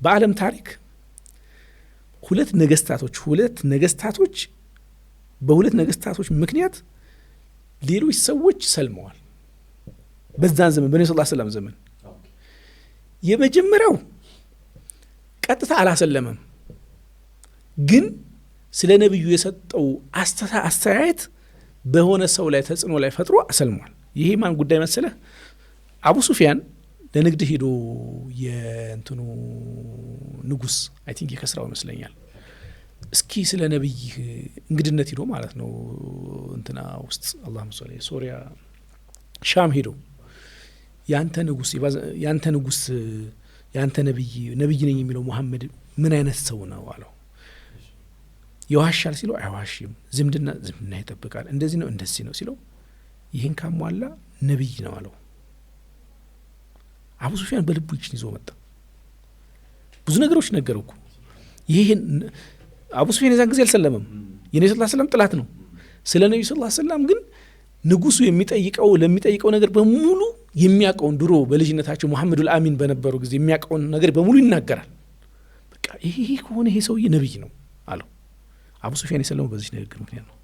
በዓለም ታሪክ ሁለት ነገስታቶች በሁለት ነገስታቶች ምክንያት ሌሎች ሰዎች ሰልመዋል። በዛን ዘመን በነብዩ ሰለላሁ ዐለይሂ ወሰለም ዘመን የመጀመሪያው ቀጥታ አላሰለመም፣ ግን ስለ ነብዩ የሰጠው አስተያየት በሆነ ሰው ላይ ተጽዕኖ ላይ ፈጥሮ አሰልሟል። ይሄ ማን ጉዳይ መሰለህ? አቡ ሱፊያን ለንግድ ሄዶ የእንትኑ ንጉስ አይ ቲንክ የከስራው ይመስለኛል እስኪ ስለ ነብይ እንግድነት ሄዶ ማለት ነው እንትና ውስጥ አላሁመ ሶሊ ሶሪያ ሻም ሄዶ ያንተ ነብይ ነኝ የሚለው መሐመድ ምን አይነት ሰው ነው አለው። ይዋሻል ሲለው አይዋሽም፣ ዝምድና ይጠብቃል፣ እንደዚህ ነው ሲለው ይህን ካሟላ ነብይ ነው አለው። አቡ ሱፊያን በልቡ ይችን ይዞ መጣ። ብዙ ነገሮች ነገረው እኮ ይሄን አቡ ሱፊያን የዛን ጊዜ አልሰለመም። የነብዩ ሰለላሁ ዐለይሂ ወሰለም ጥላት ነው። ስለ ነብዩ ሰለላሁ ዐለይሂ ወሰለም ግን ንጉሱ ለሚጠይቀው ነገር በሙሉ የሚያውቀውን ድሮ በልጅነታቸው መሐመዱል አሚን በነበሩ ጊዜ የሚያውቀውን ነገር በሙሉ ይናገራል። በቃ ይሄ ከሆነ ይሄ ሰውዬ ነብይ ነው አለው። አቡ ሱፊያን የሰለመው በዚህ ንግግር ምክንያት ነው።